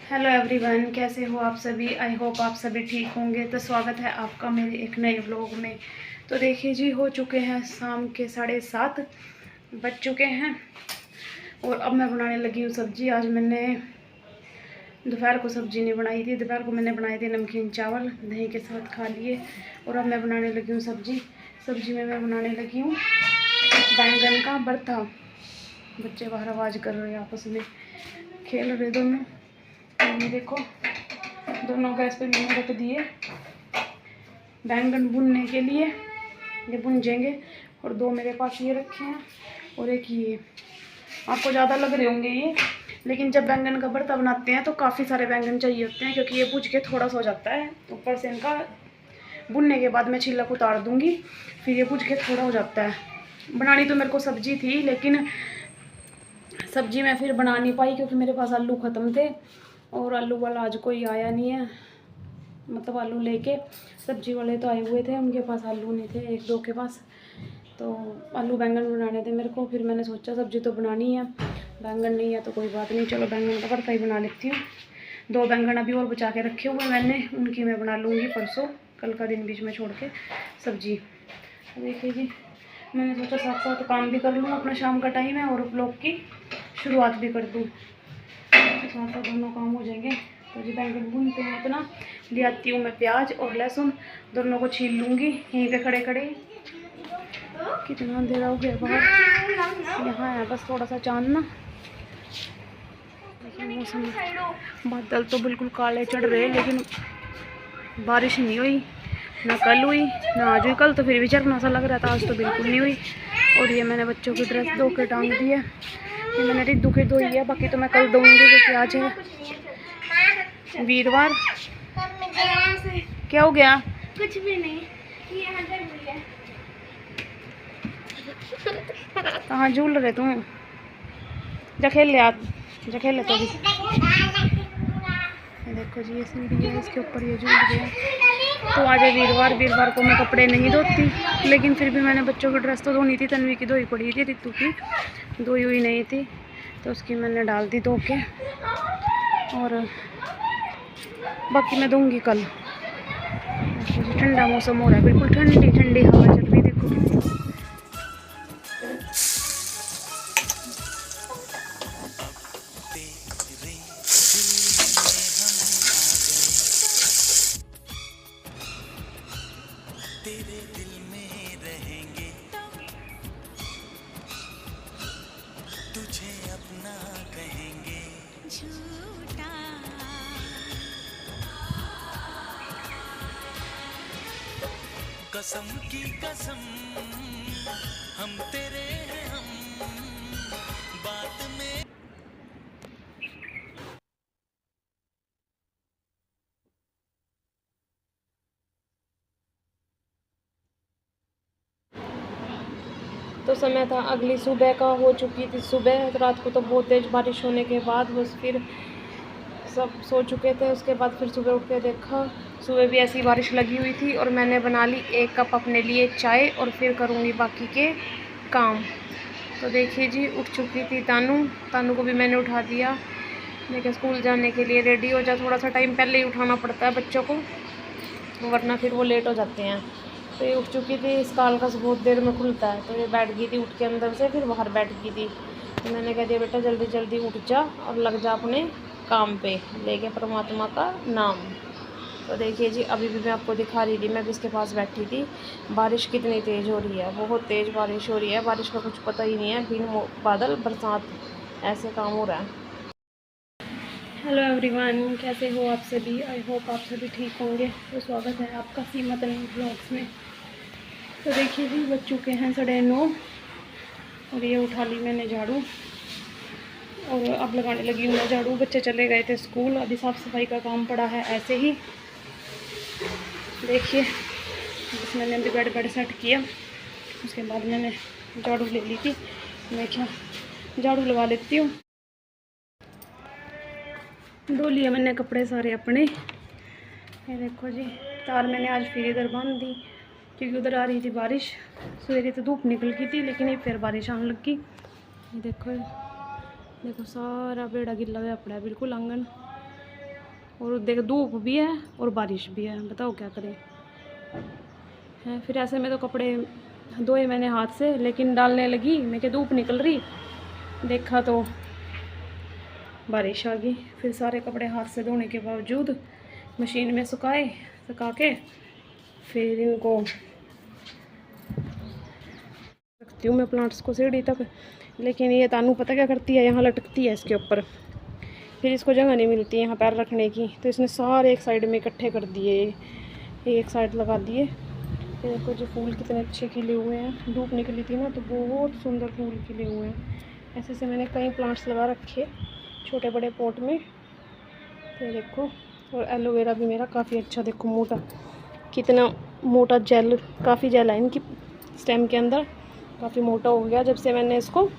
Hello everyone, कैसे हो आप सभी। आई होप आप सभी ठीक होंगे। तो स्वागत है आपका मेरे एक नए व्लॉग में। तो देखिए जी, हो चुके हैं शाम के 7:30 बज चुके हैं और अब मैं बनाने लगी हूँ सब्जी। आज मैंने दोपहर को सब्जी नहीं बनाई थी। दोपहर को मैंने बनाए थे नमकीन चावल, दही के साथ खा लिए। और अब मैं बनाने लगी हूँ सब्जी। सब्जी में मैं बनाने लगी हूँ बैंगन का भरता। बच्चे बाहर आवाज़ कर रहे हैं, आपस में खेल रहे दोनों। ये देखो, दोनों गैस पे मैंने रख दिए बैंगन भुनने के लिए। ये भुन जाएंगे। और दो मेरे पास ये रखे हैं और एक ये। आपको ज़्यादा लग रहे होंगे ये, लेकिन जब बैंगन का भरता बनाते हैं तो काफ़ी सारे बैंगन चाहिए होते हैं, क्योंकि ये भुज के थोड़ा सा हो जाता है। ऊपर से इनका भुनने के बाद मैं छिलक उतार दूँगी, फिर ये भुज के थोड़ा हो जाता है। बनानी तो मेरे को सब्जी थी, लेकिन सब्जी मैं फिर बना नहीं पाई क्योंकि मेरे पास आलू ख़त्म थे और आलू वाला आज कोई आया नहीं है। मतलब आलू लेके सब्जी वाले तो आए हुए थे, उनके पास आलू नहीं थे, एक दो के पास। तो आलू बैंगन बनाने थे मेरे को। फिर मैंने सोचा सब्जी तो बनानी है, बैंगन नहीं है तो कोई बात नहीं, चलो बैंगन का भरता ही बना लेती हूँ। दो बैंगन अभी और बचा के रखे हुए मैंने, उनकी मैं बना लूँगी परसों, कल का दिन बीच में छोड़ के सब्जी। देखिए जी, मैंने सोचा साथ साथ काम भी कर लूँ, अपना शाम का टाइम है और ब्लॉग की शुरुआत भी कर दूँ, साथ साथ दोनों काम हो जाएंगे। तो जी बैंगन भूनते हैं इतना। ले आती हूँ मैं प्याज और लहसुन, दोनों को छील लूँगी यहीं पे खड़े खड़े। कितना अंधेरा हो गया बाहर, यहाँ है बस थोड़ा सा चांद ना। मौसम, बादल तो बिल्कुल काले चढ़ रहे हैं, लेकिन बारिश नहीं हुई, ना कल हुई ना आज हुई। कल तो फिर भी चरना सा लग रहा था, आज तो बिल्कुल नहीं हुई। और ये मैंने बच्चों की ड्रेस धो के टांग दी है। ये मैंने रिद्धू की धोई है, बाकी तो मैं कल दूँगी क्योंकि आज है वीरवार। क्या हो गया? कुछ भी नहीं। कहाँ झूल रहे तुम? जा खेल ले, आप जा खेल ले तो भी। देखो जी, ये सीढ़ी है, इसके ऊपर ये झूल रहे हैं। तो आज है वीरवार। वीरवार को मैं कपड़े नहीं धोती, लेकिन फिर भी मैंने बच्चों की ड्रेस तो धोनी थी। तन्वी की धोई पड़ी थी, रितु की धोई हुई नहीं थी, तो उसकी मैंने डाल दी धो के। और बाकी मैं दूंगी कल। ठंडा मौसम हो रहा है, बिल्कुल ठंडी ठंडी हवा चल रही। देखो तेरे दिल में रहेंगे, तुझे अपना कहेंगे। झूठा कसम की कसम, हम तेरे हैं हम, बात में। तो समय था अगली सुबह का, हो चुकी थी सुबह। रात को तो बहुत तेज़ बारिश होने के बाद बस फिर सब सो चुके थे। उसके बाद फिर सुबह उठ के देखा, सुबह भी ऐसी बारिश लगी हुई थी। और मैंने बना ली 1 कप अपने लिए चाय और फिर करूँगी बाकी के काम। तो देखिए जी, उठ चुकी थी तानू को भी मैंने उठा दिया। लेकिन स्कूल जाने के लिए रेडी हो जा, थोड़ा सा टाइम पहले ही उठाना पड़ता है बच्चों को, वरना फिर वो लेट हो जाते हैं। तो ये उठ चुकी थी। इसका हल्का सा बहुत देर में खुलता है, तो ये बैठ गई थी उठ के अंदर से, फिर बाहर बैठ गई थी। तो मैंने कह दिया बेटा जल्दी जल्दी उठ जा और लग जा अपने काम पे, लेके परमात्मा का नाम। तो देखिए जी, अभी भी मैं आपको दिखा रही थी, मैं भी इसके पास बैठी थी। बारिश कितनी तेज़ हो रही है, बहुत तेज़ बारिश हो रही है। बारिश का कुछ पता ही नहीं है, बिन बादल बरसात ऐसे काम हो रहा है। हेलो एवरीवन, कैसे हो आप सभी। आई होप आप सभी ठीक होंगे। तो स्वागत है आपका सीमा तन्वी ब्लॉग्स में। तो देखिए जी, बज चुके हैं 9:30 और ये उठा ली मैंने झाड़ू और अब लगाने लगी हूँ मैं झाड़ू। बच्चे चले गए थे स्कूल, अभी साफ़ सफाई का काम पड़ा है ऐसे ही। देखिए, बस मैंने अभी बेड सेट किया, उसके बाद मैंने झाड़ू ले ली थी। मैं क्या झाड़ू लगा लेती हूँ। धो लिए मैंने कपड़े सारे अपने। ये देखो जी, तार मैंने आज फिर इधर बांध दी क्योंकि उधर आ रही थी बारिश। सवेरे तो धूप निकल गई थी, लेकिन ये फिर बारिश आने लगी। ये देखो सारा बेड़ा गिल्ला हुआ पड़ा है, बिल्कुल आंगन। और देख धूप भी है और बारिश भी है, बताओ क्या करें हैं। फिर ऐसे में तो कपड़े धोए मैंने हाथ से, लेकिन डालने लगी मैं कि धूप निकल रही, देखा तो बारिश आ गई। फिर सारे कपड़े हाथ से धोने के बावजूद मशीन में सुखा के फिर इनको रखती हूँ मैं प्लांट्स को सीढ़ी तक। लेकिन ये तानू पता क्या करती है, यहाँ लटकती है इसके ऊपर, फिर इसको जगह नहीं मिलती यहाँ पैर रखने की, तो इसने सारे एक साइड में इकट्ठे कर दिए, एक साइड लगा दिए। फिर देखो जो फूल कितने अच्छे खिले हुए हैं, धूप निकली थी ना तो बहुत सुंदर फूल खिले हुए हैं। ऐसे से मैंने कई प्लांट्स लगा रखे छोटे बड़े पॉट में, तो देखो। और एलोवेरा भी मेरा काफ़ी अच्छा, देखो मोटा, कितना मोटा जेल, काफ़ी जेल है इनकी स्टेम के अंदर, काफ़ी मोटा हो गया जब से मैंने इसको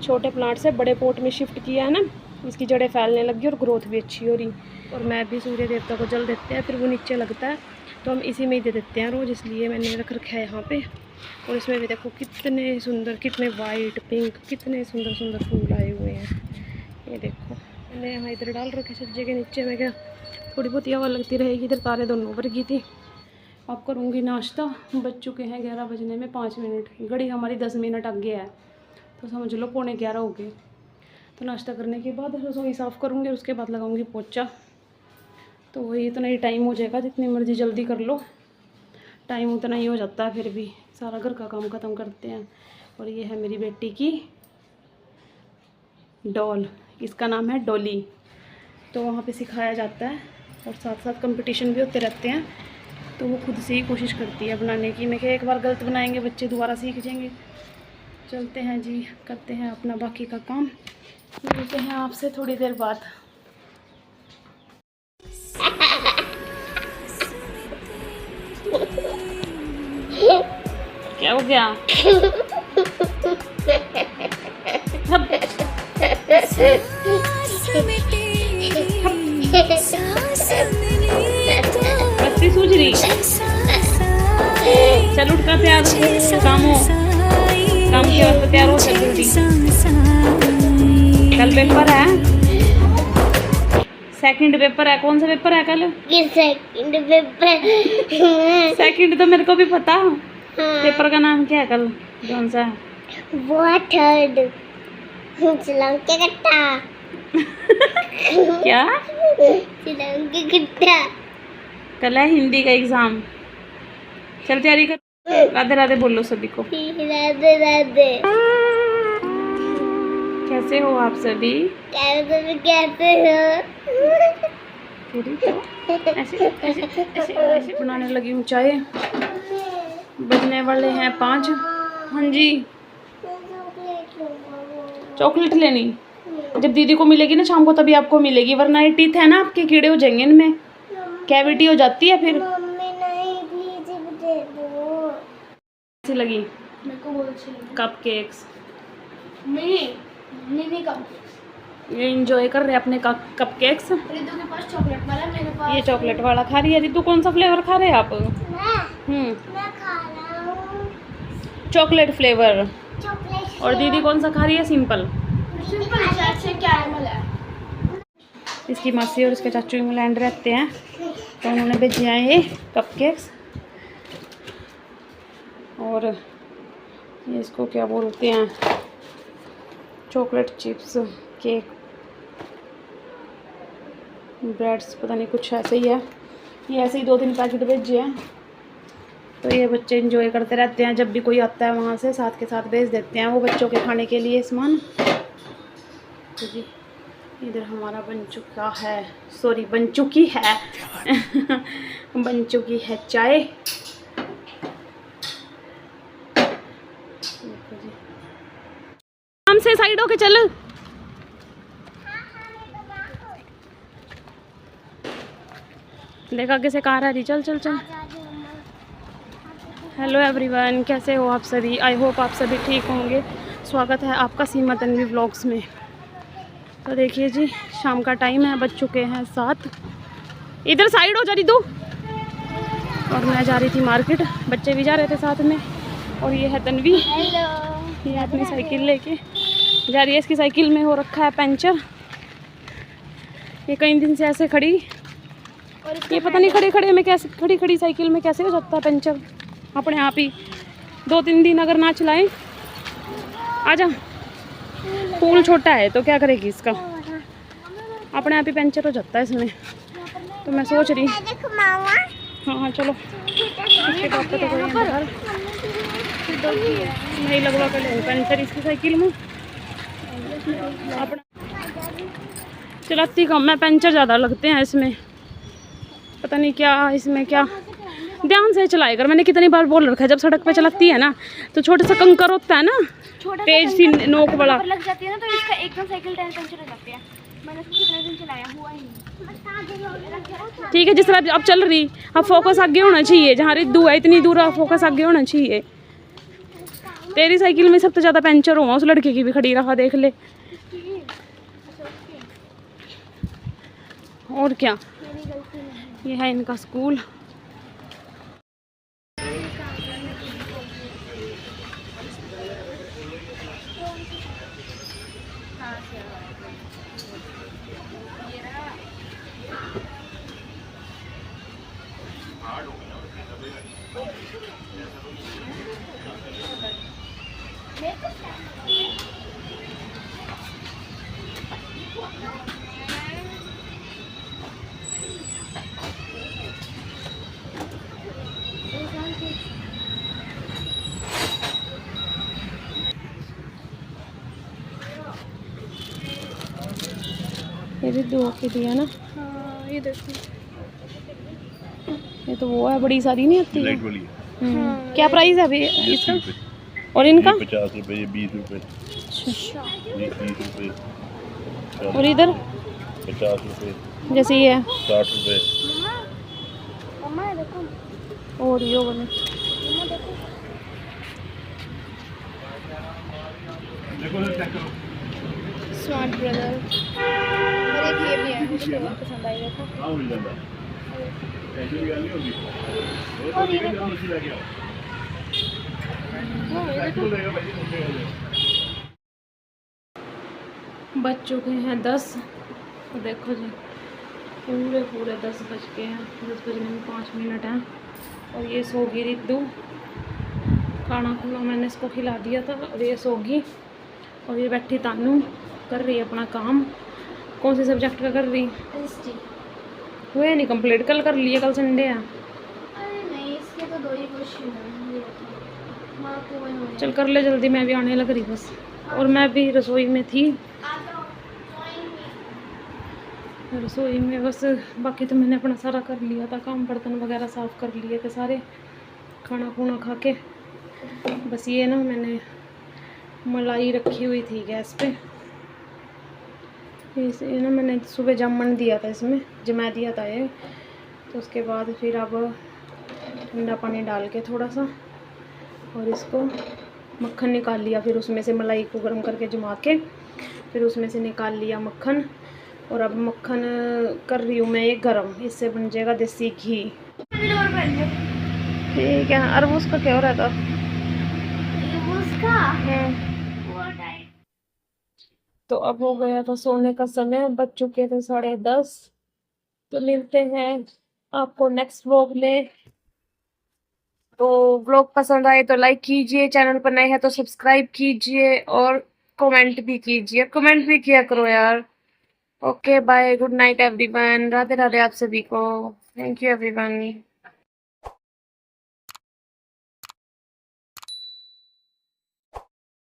छोटे प्लांट से बड़े पॉट में शिफ्ट किया है ना। इसकी जड़ें फैलने लगी और ग्रोथ भी अच्छी हो रही। और मैं भी सूर्य देवता को जल देते हैं, फिर वो नीचे लगता है तो हम इसी में ही दे देते हैं रोज़, इसलिए मैंने रख रखा है यहाँ पे। और इसमें भी देखो कितने सुंदर, कितने वाइट पिंक, कितने सुंदर सुंदर फूल आए हुए हैं। ये देखो मैंने यहाँ इधर डाल रखे सज्जे के नीचे, में क्या थोड़ी बहुत हवा लगती रहेगी। इधर तारे दोनों भर गई थी। अब करूँगी नाश्ता। बज चुके हैं 11 बजने में 5 मिनट, घड़ी हमारी 10 मिनट आगे है, तो समझ लो 11:15 हो गए। तो नाश्ता करने के बाद रसोई साफ़ करूँगी, उसके बाद लगाऊंगी पोछा। तो वही इतना ही टाइम हो जाएगा, जितनी मर्ज़ी जल्दी कर लो टाइम उतना ही हो जाता है। फिर भी सारा घर का काम ख़त्म करते हैं। और ये है मेरी बेटी की डॉल, इसका नाम है डॉली। तो वहाँ पे सिखाया जाता है और साथ साथ कंपटीशन भी होते रहते हैं, तो वो खुद से ही कोशिश करती है बनाने की। मैं क्या एक बार गलत बनाएंगे बच्चे दोबारा सीख जाएंगे। चलते हैं जी, करते हैं अपना बाकी का काम, मिलते हैं आपसे थोड़ी देर बाद। क्या हो गया? बस्ती सूझ रही, चल उठ का तैयार हो, काम के वास्ते तैयार हो, चल जल्दी। कल पेपर है, सेकंड पेपर है। कौन सा पेपर है कल? Second paper. सेकंड तो मेरे को भी पता। पेपर का नाम क्या है कल, कौन सा है? वो थर्ड श्रीलंका कट्टा। क्या? श्रीलंका कट्टा। कल है हिंदी का एग्जाम, चल तैयारी कर। राधे राधे बोलो सभी को। राधे राधे। कैसे हो आप सभी? कैसे हो? ऐसे ऐसे ऐसे ऐसे बनाने लगी हूँ चाय। बजने वाले हैं 5। हाँ जी, चॉकलेट लेनी? जब दीदी को मिलेगी ना शाम को तभी आपको मिलेगी, वरना ये टीथ है ना आपके, कीड़े हो जाएंगे इनमें, कैविटी हो जाती है फिर। अच्छी लगी मेरे को बहुत अच्छी लगी। कप केक्स नहीं कप। ये इंजॉय कर रहे अपने कप केक्स। रितु के पास चॉकलेट वाला, मेरे पास ये चॉकलेट वाला खा रही है। रितु कौन सा फ्लेवर खा रहे हैं आप? मैं खा रहा हूँ चॉकलेट फ्लेवर। चॉकलेट। और दीदी कौन सा खा रही है? सिंपल। से कैरमल है। इसकी मासी और इसके चाचू इंग्लैंड रहते हैं, तो उन्होंने भेजे हैं ये कप केक्स। और ये इसको क्या बोलते हैं, चॉकलेट चिप्स केक ब्रेड्स, पता नहीं कुछ ऐसे ही है। ये ऐसे ही 2-3 पैकेट भेजे हैं, तो ये बच्चे इंजॉय करते रहते हैं। जब भी कोई आता है वहाँ से साथ के साथ भेज देते हैं वो बच्चों के खाने के लिए सामान। तो जी इधर हमारा बन चुका है, सॉरी बन चुकी है बन चुकी है चाय। आराम से साइड होके चल। देखा कैसे कार आ रही, चल चल चल। हेलो एवरीवन, कैसे हो आप सभी? आई होप आप सभी ठीक होंगे। स्वागत है आपका सीमा तन्वी व्लॉग्स में। तो देखिए जी शाम का टाइम है, बज चुके हैं 7। इधर साइड हो जा रही तू। और मैं जा रही थी मार्केट, बच्चे भी जा रहे थे साथ में। और ये है तन्वी, ये अपनी साइकिल लेके जा रही है। इसकी साइकिल में हो रखा है पंचर, ये कई दिन से ऐसे खड़ी और इसका ये पता नहीं खड़े खड़े में कैसे, खड़ी खड़ी साइकिल में कैसे हो सकता है पंचर अपने आप ही। 2-3 दिन अगर ना चलाएं। आजा, पूल छोटा है तो क्या करेगी इसका, अपने आप ही पंचर हो जाता है इसमें। तो मैं सोच रही, हाँ हाँ चलो, इसके पापा तो गए हैं बाहर, नहीं लगवा कर लेंगे पंचर इसकी साइकिल में। अपना चलाती कम है, पंचर ज़्यादा लगते हैं इसमें, पता नहीं क्या इसमें क्या। ध्यान से चलाए कर, मैंने कितनी बार बोल रखा है, जब सड़क पे चलाती है ना तो छोटा सा कंकर होता है ना, तेज सी नोक वाला लग जाती है ना, तो इसका एकदम साइकिल टायर पंचर हो जाती है। मैंने इसको कितने दिन चलाया, हुआ ही नहीं। ठीक है, जिस तरह अब चल रही, अब फोकस आगे होना चाहिए, जहाँ रिद्दू है इतनी दूर फोकस आगे होना चाहिए। तेरी साइकिल में सबसे ज़्यादा पंचर हुआ, उस लड़के की भी खड़ी रहा, देख ले। और क्या, ये है इनका स्कूल। ये भी 2 के दिया ना। हाँ, ये देखो, ये तो वो है, बड़ी सारी नहीं आती है। लाइट वाली है। क्या प्राइस है अभी ये इसका? 80 रुपए, और इनका? 50 रुपए, ये 20 रुपए, अच्छा। ये 30 रुपए, और इधर 50 रुपए, जैसे ये है 60 रुपए। मम्मा ये देखो, और ये वाले मम्मा देखो, स्मार्ट ब्रदर। और एक ये भी है, मुझे बहुत पसंद आई। देखो, हाँ मिल जाता है, ऐसी भी नहीं होगी। वो तो ये काम उसी लगे आओ, साइकिल लेगा भाई, मुझे बज चुके हैं 10। तो देखो जी, पूरे 10 बज गए हैं, 10 बजने में 5 मिनट हैं। और ये सोगी रिद्दू, खाना खुना मैंने इसको खिला दिया था, और ये सोगी। और ये बैठी तानू, कर रही है अपना काम। कौन से सब्जेक्ट का कर रही? हिस्ट्री। हुए नहीं कंप्लीट, कल कर लिए, कल संडे है। अरे नहीं, इसके तो 2 ही क्वेश्चन हैं, ये देखो। माँ को वही हो चल कर ले जल्दी, मैं भी आने लग रही बस। और मैं भी रसोई में थी, रसोई में बस। बाकी तो मैंने अपना सारा कर लिया था काम, बर्तन वगैरह साफ़ कर लिए थे सारे, खाना खुना खा के। बस ये ना, मैंने मलाई रखी हुई थी गैस पे, इसे ना मैंने सुबह जामन दिया था, इसमें जमा दिया था ये। तो उसके बाद फिर अब ठंडा पानी डाल के थोड़ा सा, और इसको मक्खन निकाल लिया, फिर उसमें से मलाई को गर्म करके जमा के फिर उसमें से निकाल लिया मक्खन। और अब मक्खन कर रही हूँ मैं ये गरम, इससे बन जाएगा देसी घी। ठीक है, और वो उसका क्या हो रहा था? तो अब हो गया था सोने का समय, बज चुके थे 10:30। तो मिलते हैं आपको नेक्स्ट व्लॉग में। तो व्लॉग पसंद आए तो लाइक कीजिए, चैनल पर नए हैं तो सब्सक्राइब कीजिए, और कमेंट भी कीजिए, कमेंट भी किया करो यार। Okay bye, good night everyone, Radhe Radhe आप सभी को, थैंक यू एवरीवन।